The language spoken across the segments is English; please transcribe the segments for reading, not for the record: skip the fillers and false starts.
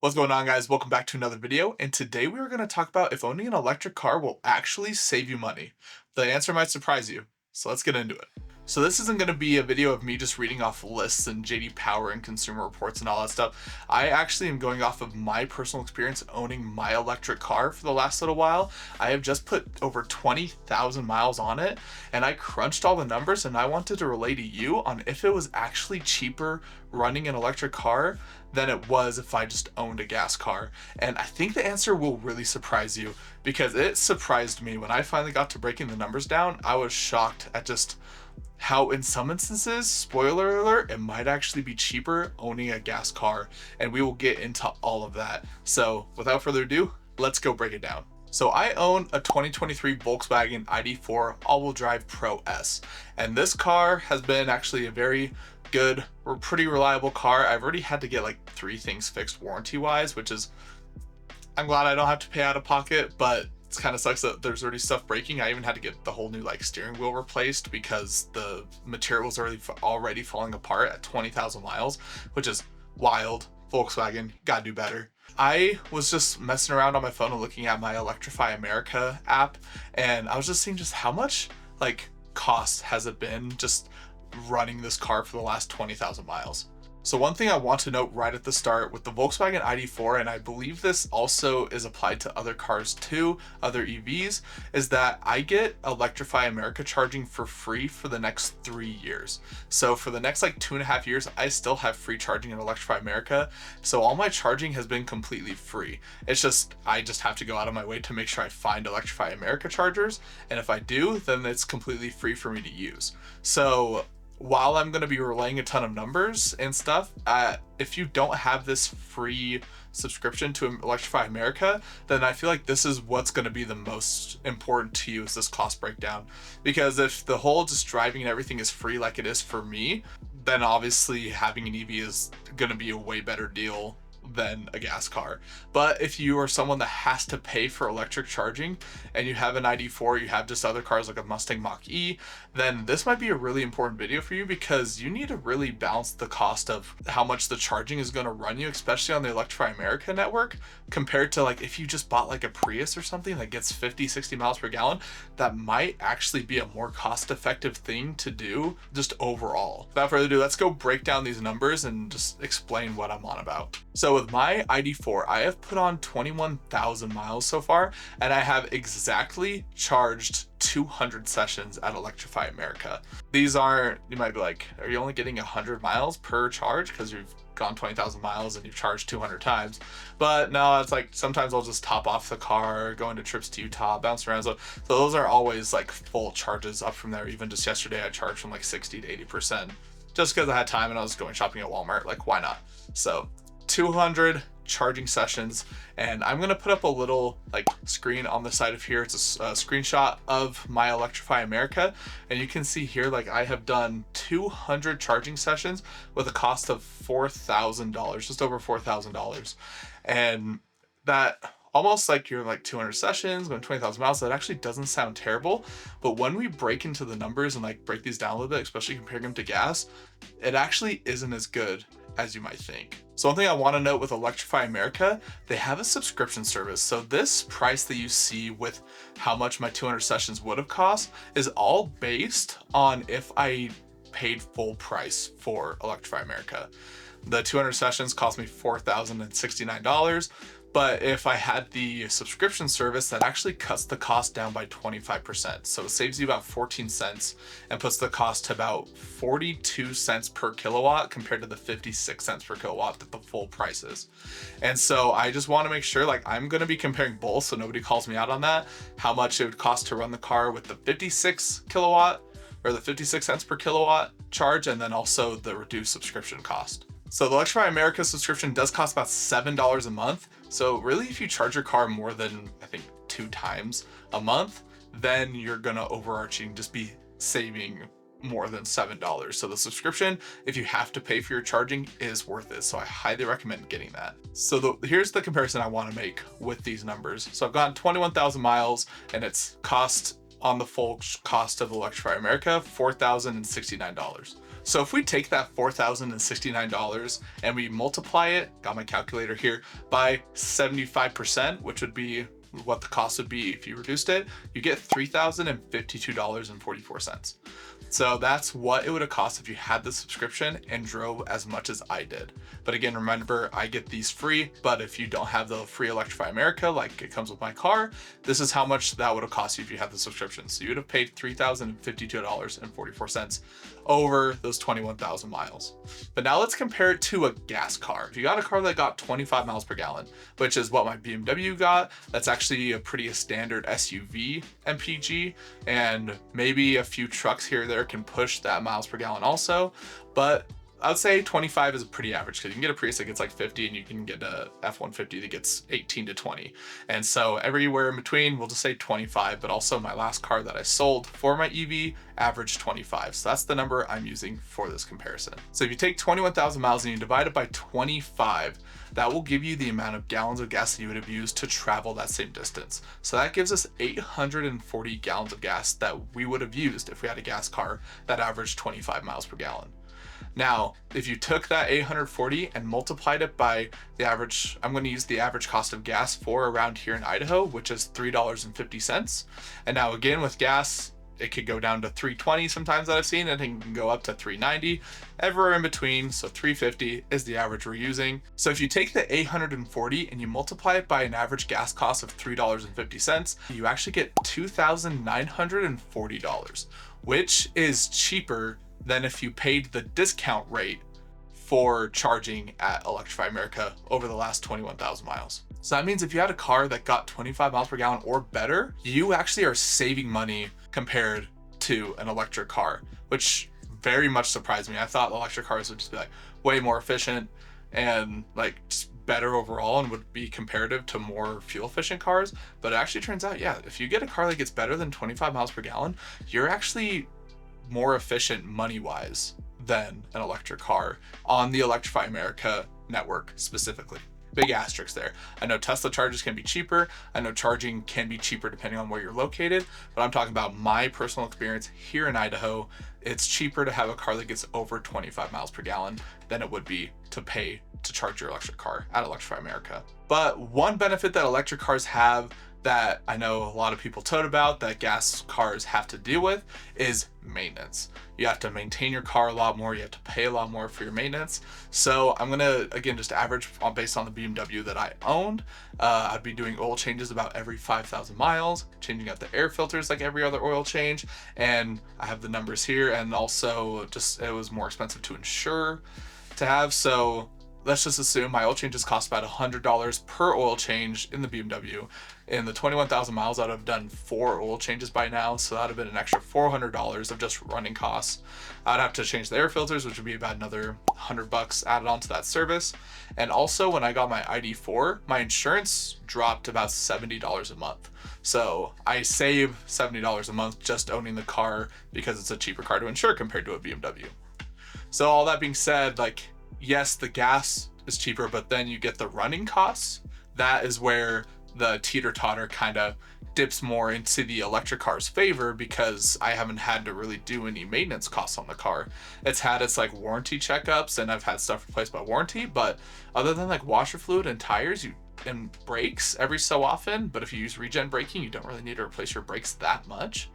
What's going on, guys? Welcome back to another video, and today we are going to talk about if owning an electric car will actually save you money. The answer might surprise you, so let's get into it. So this isn't going to be a video of me just reading off lists and JD Power and Consumer Reports and all that stuff. I actually am going off of my personal experience owning my electric car for the last little while. I have just put over 20,000 miles on it, and I crunched all the numbers, and I wanted to relay to you on if it was actually cheaper running an electric car than it was if I just owned a gas car. And I think the answer will really surprise you, because it surprised me when I finally got to breaking the numbers down. I was shocked at just how in some instances, spoiler alert, it might actually be cheaper owning a gas car, and we will get into all of that. So without further ado, let's go break it down. So I own a 2023 Volkswagen ID4 all-wheel drive Pro S, and this car has been actually a very good or pretty reliable car. I've already had to get like 3 things fixed warranty wise, which is, I'm glad I don't have to pay out of pocket, but it kind of sucks that there's already stuff breaking. I even had to get the whole new like steering wheel replaced because the material was already falling apart at 20,000 miles, which is wild. Volkswagen, gotta do better. I was just messing around on my phone and looking at my Electrify America app, and I was just seeing just how much like cost has it been just running this car for the last 20,000 miles. So one thing I want to note right at the start with the Volkswagen ID4, and I believe this also is applied to other cars too, other EVs, is that I get Electrify America charging for free for the next 3 years. So for the next like 2.5 years, I still have free charging in Electrify America. So all my charging has been completely free. It's just, I just have to go out of my way to make sure I find Electrify America chargers. And if I do, then it's completely free for me to use. So while I'm going to be relaying a ton of numbers and stuff, if you don't have this free subscription to Electrify America, then I feel like this is what's going to be the most important to you, is this cost breakdown. Because if the whole just driving and everything is free like it is for me, then obviously having an EV is going to be a way better deal than a gas car. But if you are someone that has to pay for electric charging and you have an ID4, you have just other cars like a Mustang Mach-E, then this might be a really important video for you, because you need to really balance the cost of how much the charging is going to run you, especially on the Electrify America network, compared to like if you just bought like a Prius or something that gets 50-60 miles per gallon. That might actually be a more cost-effective thing to do just overall. Without further ado, let's go break down these numbers and just explain what I'm on about. So with my ID4, I have put on 21,000 miles so far, and I have exactly charged 200 sessions at Electrify America. These aren't, you might be like, are you only getting 100 miles per charge because you've gone 20,000 miles and you've charged 200 times? But no, it's like sometimes I'll just top off the car, go into trips to Utah, bounce around. So those are always like full charges up from there. Even just yesterday, I charged from like 60 to 80%, just because I had time and I was going shopping at Walmart. Like, why not? So 200 charging sessions, and I'm gonna put up a little like screen on the side of here. It's a screenshot of my Electrify America, and you can see here like I have done 200 charging sessions with a cost of $4,000, just over $4,000. And that, almost like you're like 200 sessions going 20,000 miles, that actually doesn't sound terrible. But when we break into the numbers and like break these down a little bit, especially comparing them to gas, it actually isn't as good as you might think. So one thing I want to note with Electrify America, they have a subscription service. So this price that you see with how much my 200 sessions would have cost is all based on if I paid full price for Electrify America. The 200 sessions cost me $4,069. But if I had the subscription service, that actually cuts the cost down by 25%. So it saves you about 14 cents and puts the cost to about 42 cents per kilowatt compared to the 56 cents per kilowatt that the full price is. And so I just want to make sure, like, I'm going to be comparing both so nobody calls me out on that, how much it would cost to run the car with the 56 kilowatt or the 56 cents per kilowatt charge, and then also the reduced subscription cost. So the Electrify America subscription does cost about $7 a month. So really, if you charge your car more than, I think, 2 times a month, then you're gonna overarching just be saving more than $7. So the subscription, if you have to pay for your charging, is worth it. So I highly recommend getting that. So here's the comparison I want to make with these numbers. So I've gotten 21,000 miles, and it's cost on the full cost of Electrify America, $4,069. So if we take that $4,069 and we multiply it, got my calculator here, by 75%, which would be what the cost would be if you reduced it, you get $3,052.44. So that's what it would have cost if you had the subscription and drove as much as I did. But again, remember, I get these free, but if you don't have the free Electrify America, like it comes with my car, this is how much that would have cost you if you had the subscription. So you would have paid $3,052.44 over those 21,000 miles. But now let's compare it to a gas car. If you got a car that got 25 miles per gallon, which is what my BMW got, that's actually a pretty standard SUV MPG, and maybe a few trucks here or there can push that miles per gallon also, but I would say 25 is pretty average, because you can get a Prius that gets like 50 and you can get a F-150 that gets 18 to 20. And so everywhere in between, we'll just say 25, but also my last car that I sold for my EV averaged 25. So that's the number I'm using for this comparison. So if you take 21,000 miles and you divide it by 25, that will give you the amount of gallons of gas that you would have used to travel that same distance. So that gives us 840 gallons of gas that we would have used if we had a gas car that averaged 25 miles per gallon. Now, if you took that 840 and multiplied it by the average, I'm going to use the average cost of gas for around here in Idaho, which is $3.50. And now again, with gas, it could go down to $3.20 sometimes that I've seen, and it can go up to $3.90, everywhere in between. So $3.50 is the average we're using. So if you take the 840 and you multiply it by an average gas cost of $3.50, you actually get $2,940, which is cheaper than if you paid the discount rate for charging at Electrify America over the last 21,000 miles. So that means if you had a car that got 25 miles per gallon or better, you actually are saving money compared to an electric car, which very much surprised me. I thought electric cars would just be like way more efficient and like just better overall and would be comparative to more fuel efficient cars. But it actually turns out, yeah, if you get a car that gets better than 25 miles per gallon, you're actually more efficient money-wise than an electric car on the Electrify America network specifically. Big asterisk there. I know Tesla chargers can be cheaper. I know charging can be cheaper depending on where you're located, but I'm talking about my personal experience here in Idaho. It's cheaper to have a car that gets over 25 miles per gallon than it would be to pay to charge your electric car at Electrify America. But one benefit that electric cars have that I know a lot of people tote about that gas cars have to deal with is maintenance. You have to maintain your car a lot more. You have to pay a lot more for your maintenance. So I'm gonna, again, just average based on the BMW that I owned. I'd be doing oil changes about every 5,000 miles, changing out the air filters like every other oil change. And I have the numbers here. And also just, it was more expensive to insure to have. So let's just assume my oil changes cost about $100 per oil change in the BMW. In the 21,000 miles, I'd have done 4 oil changes by now, so that'd have been an extra $400 of just running costs. I'd have to change the air filters, which would be about another $100 added onto that service. And also, when I got my ID4, my insurance dropped about $70 a month. So I save $70 a month just owning the car because it's a cheaper car to insure compared to a BMW. So all that being said, like, yes, the gas is cheaper, but then you get the running costs. That is where the teeter-totter kind of dips more into the electric car's favor, because I haven't had to really do any maintenance costs on the car. It's had its like warranty checkups and I've had stuff replaced by warranty, but other than like washer fluid and tires and brakes every so often, but if you use regen braking, you don't really need to replace your brakes that much,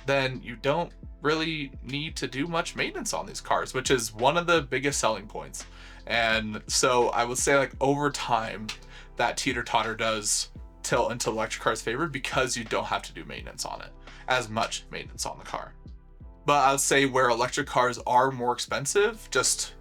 then you don't really need to do much maintenance on these cars, which is one of the biggest selling points. And so I would say, like, over time, that teeter-totter does tilt into electric cars' favor because you don't have to do maintenance on it, as much maintenance on the car. But I would say where electric cars are more expensive, just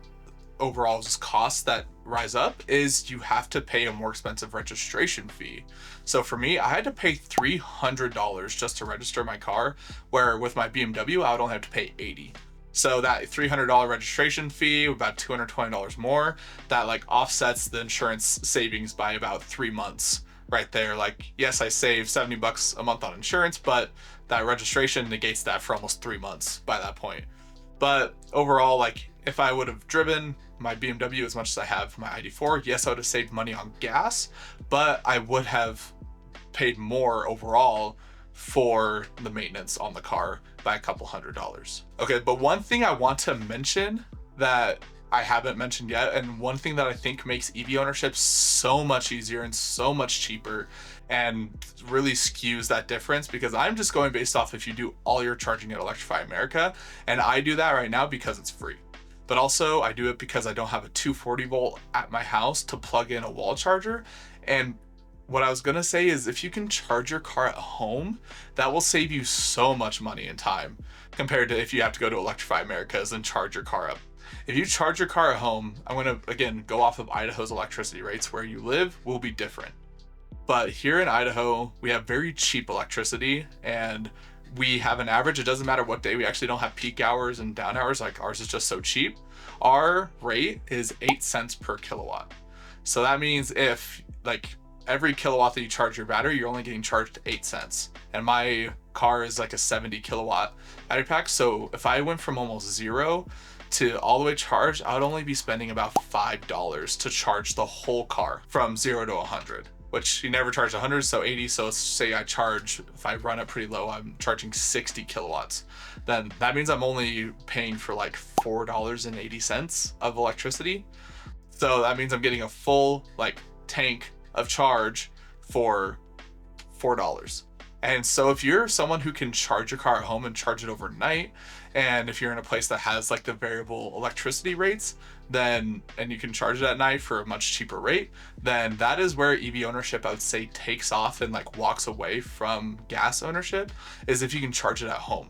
overall just costs that rise up, is you have to pay a more expensive registration fee. So for me, I had to pay $300 just to register my car, where with my BMW, I would only have to pay $80. So that $300 registration fee, about $220 more, that like offsets the insurance savings by about 3 months right there. Like, yes, I save $70 a month on insurance, but that registration negates that for almost 3 months by that point. But overall, like, if I would have driven my BMW as much as I have my ID4, yes, I would have saved money on gas, but I would have paid more overall for the maintenance on the car by a couple $100s. Okay, but one thing I want to mention that I haven't mentioned yet, and one thing that I think makes EV ownership so much easier and so much cheaper and really skews that difference, because I'm just going based off if you do all your charging at Electrify America, and I do that right now because it's free. But also I do it because I don't have a 240 volt at my house to plug in a wall charger. And what I was gonna say is if you can charge your car at home, that will save you so much money and time compared to if you have to go to Electrify Americas and charge your car up. If you charge your car at home, I'm gonna again go off of Idaho's electricity rates. Where you live will be different. But here in Idaho, we have very cheap electricity, and we have an average. It doesn't matter what day. We actually don't have peak hours and down hours. Like, ours is just so cheap. Our rate is 8 cents per kilowatt. So that means if like every kilowatt that you charge your battery, you're only getting charged 8 cents. And my car is like a 70 kilowatt battery pack. So if I went from almost zero to all the way charged, I would only be spending about $5 to charge the whole car from 0 to 100, which you never charge 100, so 80. So let's say I charge, if I run it pretty low, I'm charging 60 kilowatts. Then that means I'm only paying for like $4.80 of electricity. So that means I'm getting a full like tank of charge for $4. And so if you're someone who can charge your car at home and charge it overnight, and if you're in a place that has like the variable electricity rates, then, and you can charge it at night for a much cheaper rate, then that is where EV ownership, I would say, takes off and like walks away from gas ownership, is if you can charge it at home.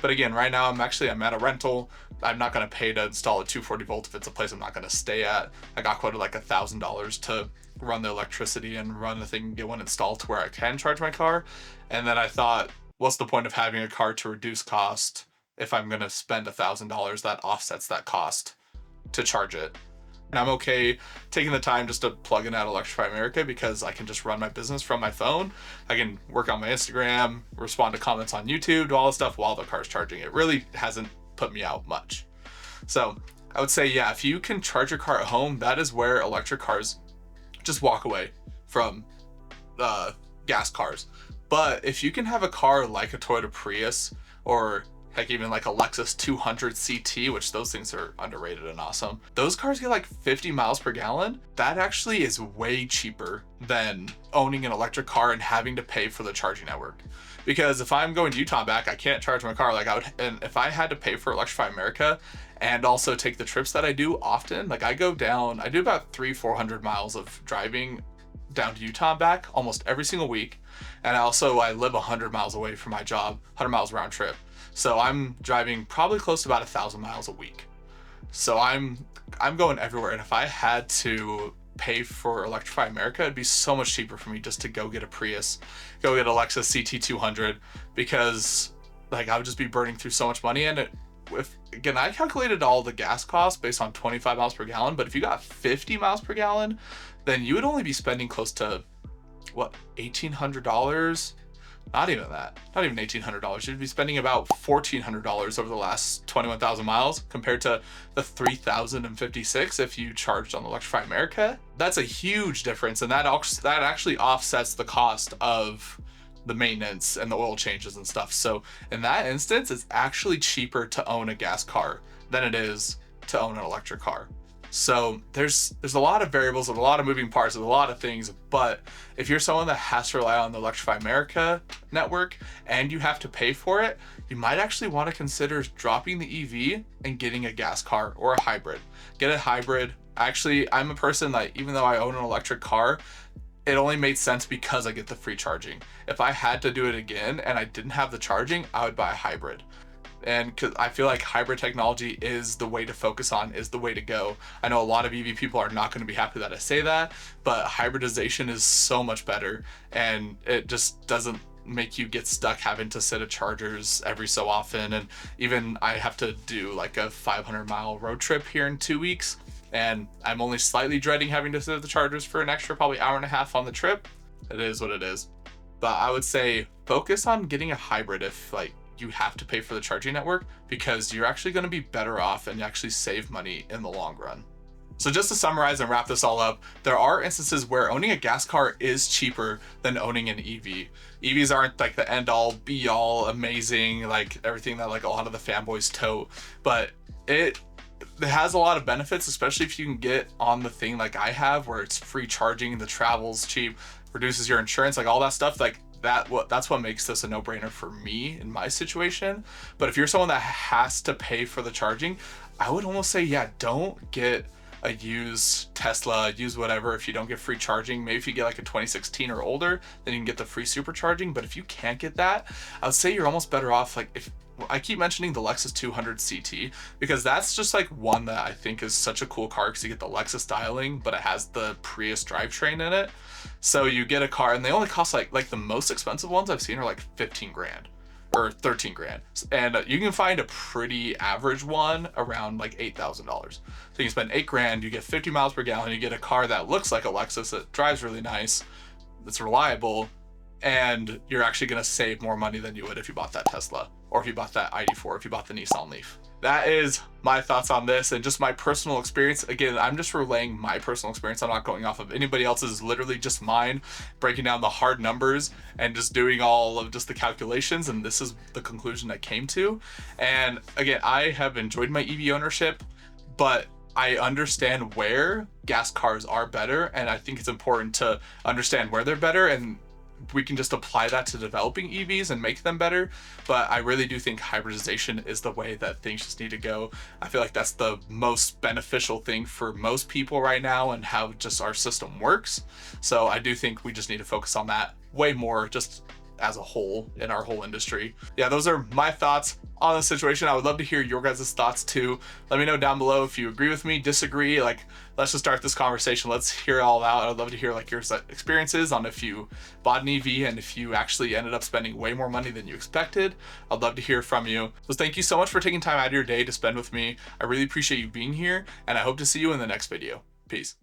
But again, right now I'm at a rental. I'm not gonna pay to install a 240 volt if it's a place I'm not gonna stay at. I got quoted like $1,000 to run the electricity and run the thing and get one installed to where I can charge my car. And then I thought, what's the point of having a car to reduce cost if I'm gonna spend $1,000 that offsets that cost to charge it? And I'm okay taking the time just to plug in at Electrify America because I can just run my business from my phone. I can work on my Instagram, respond to comments on YouTube, do all this stuff while the car's charging. It really hasn't put me out much. So I would say, yeah, if you can charge your car at home, that is where electric cars just walk away from gas cars. But if you can have a car like a Toyota Prius, or heck, even like a Lexus 200 CT, which those things are underrated and awesome. Those cars get like 50 miles per gallon. That actually is way cheaper than owning an electric car and having to pay for the charging network. Because if I'm going to Utah and back, I can't charge my car. Like and if I had to pay for Electrify America and also take the trips that I do often, like I do about 300-400 miles of driving down to Utah and back almost every single week. And I live 100 miles away from my job, 100 miles round trip. So I'm driving probably close to about 1,000 miles a week. So I'm going everywhere. And if I had to pay for Electrify America, it'd be so much cheaper for me just to go get a Prius, go get a Lexus CT200, because like I would just be burning through so much money. And again, I calculated all the gas costs based on 25 miles per gallon, but if you got 50 miles per gallon, then you would only be spending close to what, $1,800? Not even that, not even $1,800. You'd be spending about $1,400 over the last 21,000 miles compared to the 3,056 if you charged on Electrify America. That's a huge difference, and that actually offsets the cost of the maintenance and the oil changes and stuff. So in that instance, it's actually cheaper to own a gas car than it is to own an electric car. So there's a lot of variables and a lot of moving parts and a lot of things, but if you're someone that has to rely on the Electrify America network and you have to pay for it, you might actually want to consider dropping the EV and getting a gas car or a hybrid. Get a hybrid. Actually, I'm a person that even though I own an electric car, it only made sense because I get the free charging. If I had to do it again and I didn't have the charging, I would buy a hybrid. And because I feel like hybrid technology is the way to focus on, is the way to go. I know a lot of EV people are not going to be happy that I say that, but hybridization is so much better, and it just doesn't make you get stuck having to sit at chargers every so often. And even I have to do like a 500-mile road trip here in 2 weeks, and I'm only slightly dreading having to sit at the chargers for an extra probably hour and a half on the trip. It is what it is. But I would say focus on getting a hybrid if like you have to pay for the charging network, because you're actually going to be better off and actually save money in the long run. So just to summarize and wrap this all up, there are instances where owning a gas car is cheaper than owning an EV. EVs aren't like the end all be all amazing, like everything that like a lot of the fanboys tote, but it has a lot of benefits, especially if you can get on the thing like I have where it's free charging, the travel's cheap, reduces your insurance, like all that stuff. Like that's what makes this a no-brainer for me in my situation. But if you're someone that has to pay for the charging, I would almost say, yeah, don't get a used Tesla, use whatever. If you don't get free charging, maybe if you get like a 2016 or older, then you can get the free supercharging. But if you can't get that, I would say you're almost better off, like, if I keep mentioning the Lexus 200 CT, because that's just like one that I think is such a cool car, because you get the Lexus styling, but it has the Prius drivetrain in it. So you get a car, and they only cost like the most expensive ones I've seen are like 15 grand or 13 grand. And you can find a pretty average one around like $8,000. So you can spend 8 grand, you get 50 miles per gallon, you get a car that looks like a Lexus, that drives really nice, that's reliable, and you're actually gonna save more money than you would if you bought that Tesla, or if you bought that ID4, if you bought the Nissan Leaf. That is my thoughts on this and just my personal experience. Again, I'm just relaying my personal experience. I'm not going off of anybody else's, literally just mine, breaking down the hard numbers and just doing all of just the calculations. And this is the conclusion I came to. And again, I have enjoyed my EV ownership, but I understand where gas cars are better. And I think it's important to understand where they're better, and we can just apply that to developing EVs and make them better. But I really do think hybridization is the way that things just need to go. I feel like that's the most beneficial thing for most people right now and how just our system works. So I do think we just need to focus on that way more, just as a whole in our whole industry. Yeah, those are my thoughts on the situation. I would love to hear your guys' thoughts too. Let me know down below if you agree with me, disagree. Like, let's just start this conversation. Let's hear it all out. I'd love to hear like your experiences on if you bought an EV and if you actually ended up spending way more money than you expected. I'd love to hear from you. So thank you so much for taking time out of your day to spend with me. I really appreciate you being here, and I hope to see you in the next video. Peace.